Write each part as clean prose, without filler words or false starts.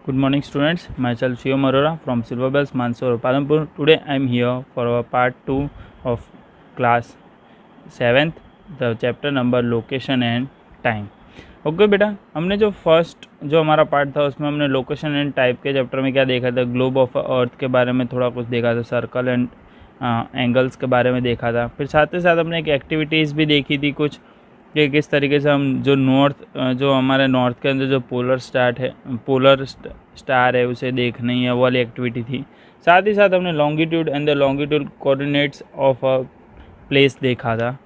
Good morning students, myself Shivam Arora from Silver Bells Mansoor Palanpur. Today I am here for our part 2 of class 7th, the chapter number location and time. Okay बेटा, हमने जो first जो हमारा part था उसमें हमने location and type के chapter में क्या देखा था, ग्लोब ऑफ अर्थ के बारे में थोड़ा कुछ देखा था, सर्कल एंड एंगल्स के बारे में देखा था। फिर साथ ही साथ हमने एक एक्टिविटीज़ भी देखी थी कुछ, कि किस तरीके से हम जो हमारे नॉर्थ के अंदर जो पोलर स्टार है उसे देखनी है, वो वाली एक्टिविटी थी। साथ ही साथ हमने longitude and the longitude coordinates of a place देखा था।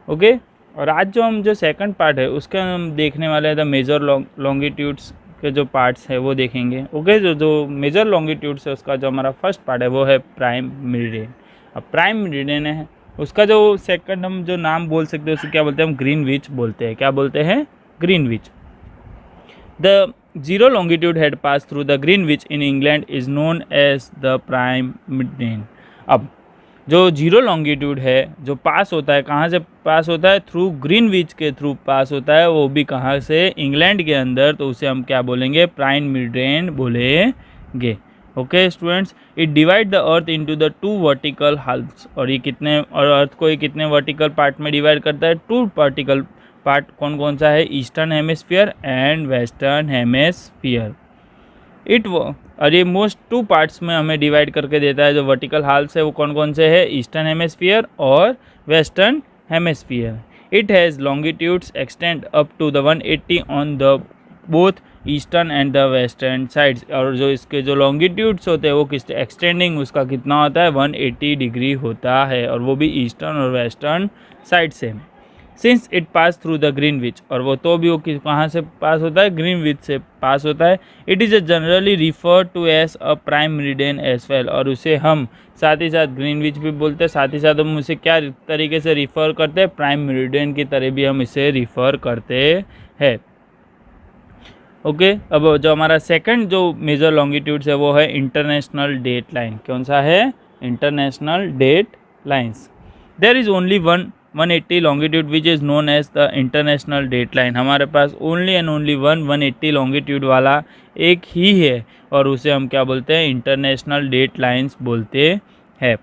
ओके, और आज जो सेकंड पार्ट है उसके हम देखने वाले हैं द मेजर लॉन्गिट्यूड्स के जो पार्ट्स है वो देखेंगे। ओके, जो मेजर लॉन्गिट्यूड्स है उसका जो हमारा फर्स्ट पार्ट है वो है प्राइम मेरिडियन। अब प्राइम मेरिडियन है उसका जो सेकंड हम जो नाम बोल सकते हैं उसे क्या बोलते हैं, हम ग्रीनविच बोलते हैं। क्या बोलते हैं? Greenwich. The zero longitude had pass through the Greenwich in England is known as the prime meridian. अब जो जीरो लॉन्गिट्यूड है जो पास होता है, कहाँ से पास होता है? थ्रू ग्रीनविच के थ्रू पास होता है, वो भी कहाँ से? इंग्लैंड के अंदर, तो उसे हम क्या बोलेंगे? प्राइम मेरिडियन बोलेंगे। Okay students, it divide the earth into the two vertical halfs. और अर्थ को ये कितने वर्टिकल पार्ट में डिवाइड करता है? Two vertical part. कौन कौन सा है? Eastern hemisphere and western hemisphere. और ये मोस्ट टू पार्ट्स में हमें डिवाइड करके देता है। जो वर्टिकल हाल्स है वो कौन कौन से है? ईस्टर्न हेमिस्फीयर और western hemisphere. It has longitudes extend up to the 180 on the both eastern and the western sides. और जो इसके जो लॉन्गिट्यूड्स होते हैं वो किस एक्सटेंडिंग उसका कितना होता है? 180 डिग्री होता है, और वो भी ईस्टर्न और वेस्टर्न साइड से। Since it pass through the Greenwich, और वो तो भी वो कहाँ से पास होता है? ग्रीनविच से पास होता है। It is generally refer to as a prime meridian as well. और उसे हम साथ ही साथ ग्रीनविच भी बोलते हैं, साथ ही साथ हम उसे क्या तरीके से रिफ़र करते हैं? प्राइम मेरिडियन की तरह भी हम इसे रिफ़र करते हैं। ओके, अब जो हमारा सेकंड जो मेजर लॉन्गिट्यूड्स है वो है इंटरनेशनल डेट लाइन। कौन सा है? International date lines. There is only 180 longitude which is known as the international date line. हमारे पास ओनली एंड ओनली 180 लॉन्गिट्यूड वाला एक ही है, और उसे हम क्या बोलते हैं? इंटरनेशनल डेट लाइन्स बोलते हैं।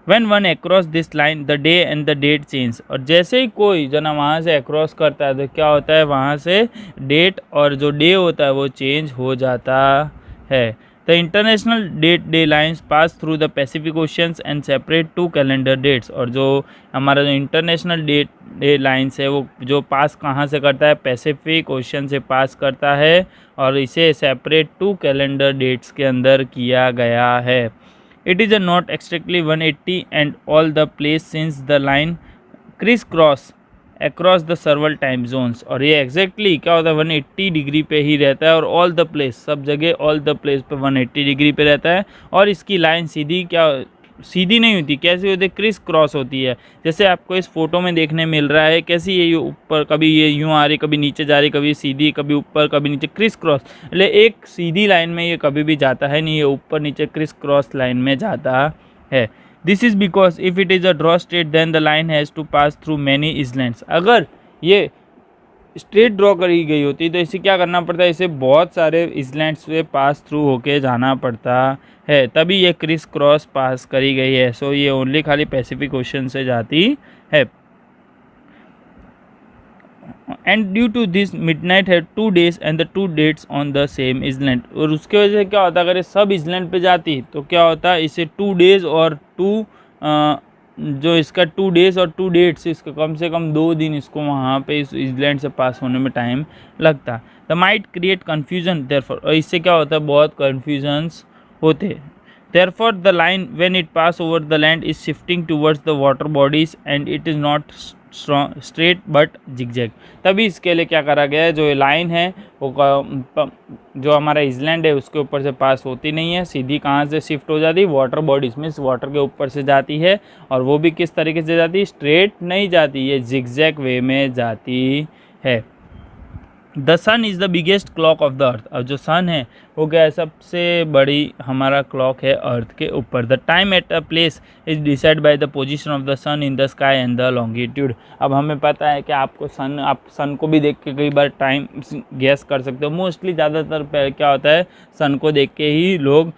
When one across this line, the day and the date change। और जैसे ही कोई जना वहाँ से अक्रॉस करता है तो क्या होता है? वहाँ से डेट और जो डे होता है वो चेंज हो जाता है। The international day lines pass through the Pacific oceans and separate two calendar dates. और जो हमारा जो इंटरनेशनल डे लाइन्स है वो जो पास कहाँ से करता है? पैसिफिक ओशियन से पास करता है, और इसे सेपरेट टू कैलेंडर डेट्स के अंदर किया गया है। It is not exactly 180 and all the place since the line crisscross across the several time zones। और ये exactly क्या होता है? 180 डिग्री पे ही रहता है, और all the place, सब जगह all the place पे 180 डिग्री पे रहता है। और इसकी लाइन सीधी नहीं होती। कैसी होती है? क्रिस क्रॉस होती है। जैसे आपको इस फोटो में देखने मिल रहा है, कैसी ये ऊपर, कभी ये यूँ आ रही, कभी नीचे जा रही, कभी सीधी, कभी ऊपर, कभी नीचे, क्रिस क्रॉस। मतलब एक सीधी लाइन में ये कभी भी जाता है नहीं, ये ऊपर नीचे क्रिस क्रॉस लाइन में जाता है। This is because if it is a draw straight then the line has to pass through many islands. अगर ये स्ट्रेट ड्रॉ करी गई होती तो इसे क्या करना पड़ता है? इसे बहुत सारे इसलैंड्स से पास थ्रू होके जाना पड़ता है, तभी ये क्रिस क्रॉस पास करी गई है। सो ये ओनली खाली पैसिफिक ओशन से जाती है। And due to this midnight है 2 days and the 2 dates on the same island. और उसके वजह से क्या होता है? अगर ये सब इसलैंड पे जाती तो क्या होता है? इसे 2 days और जो इसका 2 days और 2 dates, इसका कम से कम 2 दिन इसको वहाँ पे इस इसलैंड से पास होने में टाइम लगता। The might create confusion therefore. और इससे क्या होता है? बहुत कन्फ्यूजन्स होते। Therefore the line when it pass over the land is shifting towards the water bodies and it is not straight but zigzag. तभी इसके लिए क्या करा गया है? जो लाइन है वो जो हमारा इसलैंड है उसके ऊपर से पास होती नहीं है, सीधी कहाँ से शिफ्ट हो जाती है? वाटर बॉडीज में, वाटर के ऊपर से जाती है। और वो भी किस तरीके से जाती है? स्ट्रेट नहीं जाती, ये जिगजैग वे में जाती है। The sun is the biggest clock of the earth. अब जो सन है वो क्या है, सबसे बड़ी हमारा क्लॉक है अर्थ के ऊपर। The time at a place is decide by the position of the sun in the sky and the longitude. अब हमें पता है कि आप सन को भी देख के कई बार टाइम गैस कर सकते हो। मोस्टली ज़्यादातर क्या होता है, सन को देख के ही लोग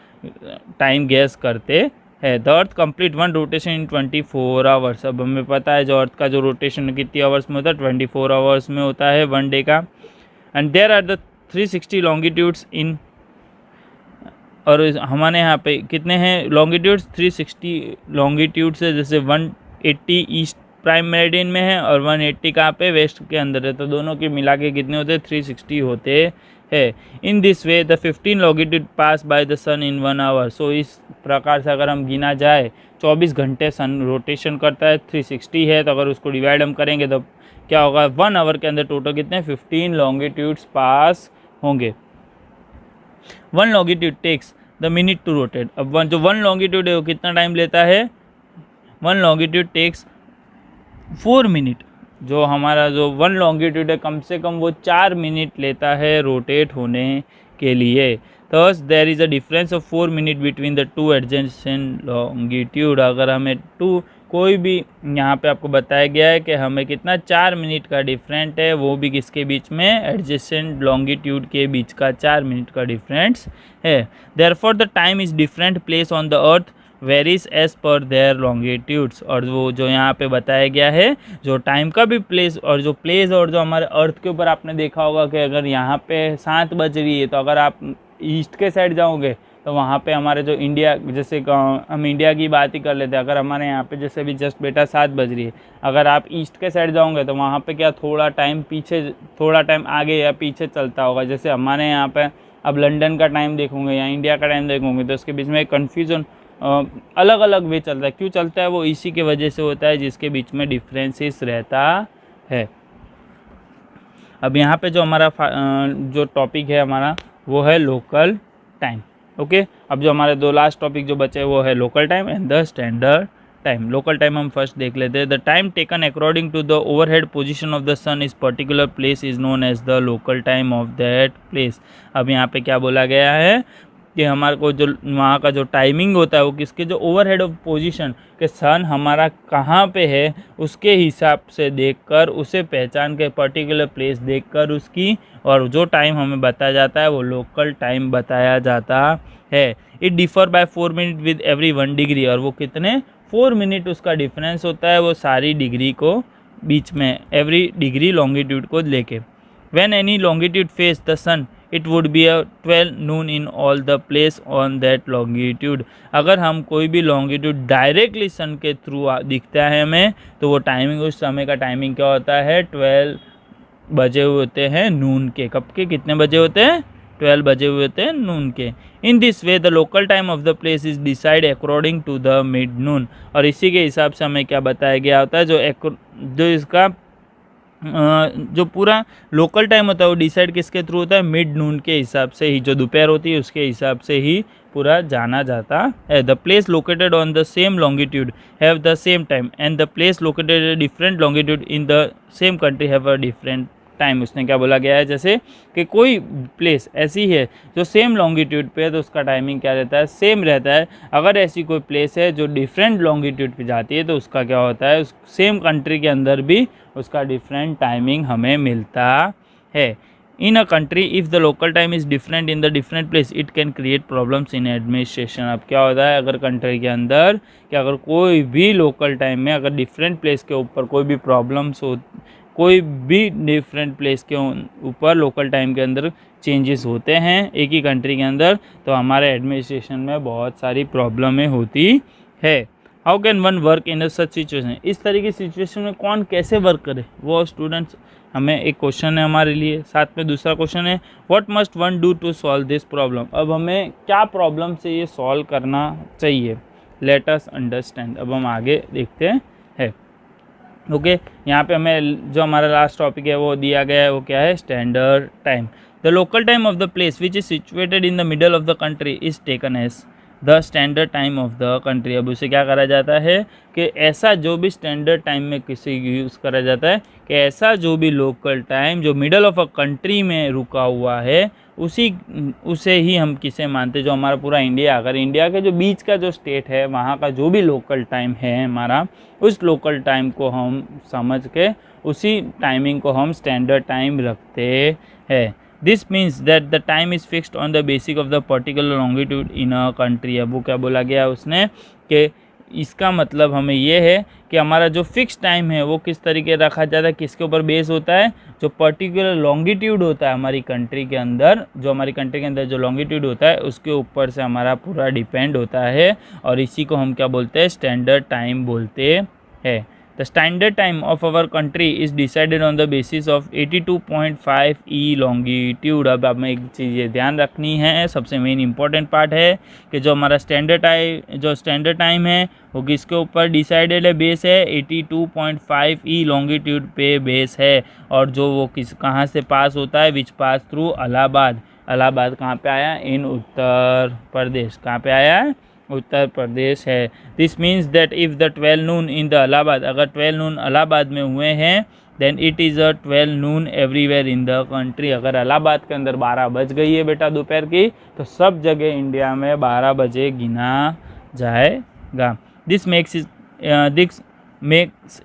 टाइम गैस करते है। The earth complete one rotation in 24 hours. अब हमें पता है जो अर्थ का जो रोटेशन कितनी आवर्स में होता है, 24 आवर्स में होता है वन डे का। And there are the 360 longitudes in, और हमारे यहाँ पे कितने हैं लॉन्गिट्यूड्स, 360 लॉन्गिट्यूड्स है। जैसे 180 ईस्ट प्राइम मेरिडियन में है और 180 कहाँ पे, वेस्ट के अंदर है। तो दोनों के मिला के कितने होते हैं, 360 होते है। In this way the 15 longitude pass by the sun in 1 hour. So इस प्रकार से अगर हम गिना जाए 24 घंटे सन रोटेशन करता है, 360 है, तो अगर उसको डिवाइड हम करेंगे तो क्या होगा, 1 आवर के अंदर टोटल कितने 15 लॉन्गिट्यूड्स पास होंगे। 1 longitude takes the minute to rotate. अब जो 1 लॉन्गिट्यूड है वो कितना टाइम लेता है, 1 लॉन्गिट्यूड टेक्स 4 मिनट। जो हमारा जो 1 लॉन्गिट्यूड है कम से कम वो 4 मिनट लेता है रोटेट होने के लिए। Thus there is a difference of 4 minute between the two adjacent longitude. अगर हमें कोई भी यहाँ पे आपको बताया गया है कि हमें कितना 4 मिनट का डिफरेंट है, वो भी किसके बीच में, एडजेसेंट लॉन्गिट्यूड के बीच का 4 मिनट का डिफरेंस है। Therefore the time is different place on the earth varies as per their longitudes. और वो जो यहाँ पे बताया गया है जो टाइम का भी प्लेस, और जो प्लेस और जो हमारे अर्थ के ऊपर आपने देखा होगा कि अगर यहाँ पे 7 बज रही है तो अगर आप ईस्ट के साइड जाओगे तो वहाँ पे हमारे जो इंडिया, जैसे हम इंडिया की बात ही कर लेते हैं, अगर हमारे यहाँ पे जैसे भी जस्ट बेटा 7 बज रही है, अगर आप ईस्ट के साइड जाओगे तो वहाँ पे क्या थोड़ा टाइम पीछे, थोड़ा टाइम आगे या पीछे चलता होगा। जैसे हमारे यहाँ पे अब लंदन का टाइम देखोगे या इंडिया का टाइम देखोगे तो उसके बीच में एक कन्फ्यूज़न अलग अलग वे चलता है। क्यों चलता है, वो इसी के वजह से होता है जिसके बीच में डिफरेंसेस रहता है। अब यहाँ पे जो हमारा जो टॉपिक है हमारा वो है लोकल टाइम। ओके, अब जो हमारे 2 लास्ट टॉपिक जो बचे वो है local time and the standard time. Local time हम फर्स्ट देख लेते हैं। The time taken according to the overhead position of the sun is particular place is known as the local time of that place. अब यहाँ पे क्या बोला गया है कि हमारे को जो वहाँ का जो टाइमिंग होता है वो किसके, जो ओवरहेड ऑफ पोजीशन के सन हमारा कहाँ पे है उसके हिसाब से देखकर, उसे पहचान के पर्टिकुलर प्लेस देखकर उसकी, और जो टाइम हमें बताया जाता है वो लोकल टाइम बताया जाता है। It differ by 4 minute with every 1 degree. और वो कितने 4 मिनट उसका डिफरेंस होता है वो सारी डिग्री को बीच में, एवरी डिग्री लॉन्गिट्यूड को लेके। When any longitude face the sun it would be a 12 noon in all the place on that longitude. अगर हम कोई भी लॉन्गिट्यूड डायरेक्टली सन के थ्रू दिखता है हमें तो वो टाइमिंग, उस समय का टाइमिंग क्या होता है, 12 बजे हुए होते हैं नून के। कब के, कितने बजे होते हैं, 12 बजे हुए होते हैं नून के। In this way the local time of the place is decide according to the mid noon. और इसी के हिसाब से हमें क्या बताया गया होता है, जो इसका जो पूरा लोकल टाइम होता है वो डिसाइड किसके थ्रू होता है, मिड नून के हिसाब से ही, जो दोपहर होती है उसके हिसाब से ही पूरा जाना जाता है। The place located on the same longitude have the same time and the place located different longitude in the same country have a different time. उसने क्या बोला गया है, जैसे कि कोई प्लेस ऐसी है जो सेम लॉन्गिट्यूड पे है तो उसका टाइमिंग क्या रहता है, सेम रहता है। अगर ऐसी कोई प्लेस है जो डिफरेंट लॉन्गिट्यूड पे जाती है तो उसका क्या होता है, उस सेम कंट्री के अंदर भी उसका डिफरेंट टाइमिंग हमें मिलता है। In a country if the local time is different in the different place it can create problems in administration. अब क्या होता है, अगर कंट्री के अंदर कि अगर कोई भी लोकल टाइम में अगर डिफरेंट प्लेस के ऊपर कोई भी प्रॉब्लम्स हो, कोई भी डिफरेंट प्लेस के ऊपर लोकल टाइम के अंदर चेंजेस होते हैं एक ही कंट्री के अंदर, तो हमारे एडमिनिस्ट्रेशन में बहुत सारी प्रॉब्लमें होती है। How can one work in such situation, इस तरह की सिचुएशन में कौन कैसे वर्क करे, वो स्टूडेंट्स हमें एक क्वेश्चन है हमारे लिए। साथ में दूसरा क्वेश्चन है what must one do to solve this problem. अब हमें क्या प्रॉब्लम से ये सॉल्व करना चाहिए, लेट अस अंडरस्टैंड। अब हम आगे देखते हैं। ओके, यहाँ पे हमें जो हमारा लास्ट टॉपिक है वो दिया गया है, वो क्या है, standard time. The local time of the place which is situated in the middle of the country is taken as the standard time of the country. अब उसे क्या करा जाता है कि ऐसा जो भी स्टैंडर्ड टाइम में किसी यूज़ करा जाता है कि ऐसा जो भी लोकल टाइम जो मिडल ऑफ अ कंट्री में रुका हुआ है उसे ही हम किसे मानते हैं, जो हमारा पूरा इंडिया, अगर इंडिया के जो बीच का जो स्टेट है वहाँ का जो भी लोकल टाइम है हमारा, उस लोकल टाइम को हम समझ के उसी टाइमिंग को हम स्टैंडर्ड टाइम रखते हैं। This means that the time is fixed on the basic of the particular longitude in a country. अब वो क्या बोला गया उसने कि इसका मतलब हमें ये है कि हमारा जो फिक्स टाइम है वो किस तरीके रखा जाता है, किसके ऊपर बेस होता है, जो पर्टिकुलर लॉन्गिट्यूड होता है हमारी कंट्री के अंदर, जो हमारी कंट्री के अंदर जो लॉन्गिट्यूड होता है उसके ऊपर से हमारा पूरा डिपेंड होता है, और इसी को हम क्या बोलते हैं, स्टैंडर्ड टाइम बोलते हैं। The standard time of our country is decided on the basis of 82.5 E longitude। अब हमें एक चीज़ ये ध्यान रखनी है, सबसे मेन इंपॉर्टेंट पार्ट है कि जो हमारा स्टैंडर्ड टाइम है वो किसके ऊपर डिसाइडेड है, बेस है 82.5 E लॉन्गिट्यूड पे बेस है, और जो वो कहाँ से पास होता है, विच पास थ्रू इलाहाबाद। इलाहाबाद कहाँ पे आया, इन उत्तर प्रदेश। कहाँ पे आया है, उत्तर प्रदेश है। This means that if the 12 noon in the Allahabad, अगर 12 नून इलाहाबाद में हुए हैं, then it is a 12 noon everywhere in the country. अगर इलाहाबाद के अंदर 12 बज गई है बेटा दोपहर की, तो सब जगह इंडिया में 12 बजे गिना जाएगा। This makes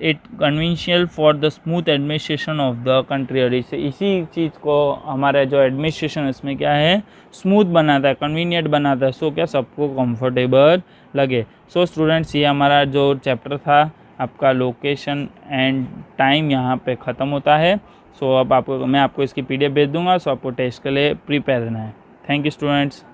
it convenient for the smooth administration of the country. और इसी चीज़ को हमारा जो एडमिनिस्ट्रेशन इसमें क्या है, स्मूथ बनाता है, कन्वीनियंट बनाता है, सो क्या सबको कंफर्टेबल लगे। सो स्टूडेंट्स, ये हमारा जो चैप्टर था आपका लोकेशन एंड टाइम यहाँ पे ख़त्म होता है। सो अब मैं आपको इसकी PDF भेज दूँगा, सो आपको टेस्ट के लिए प्रिपेयर रहना है। Thank you students.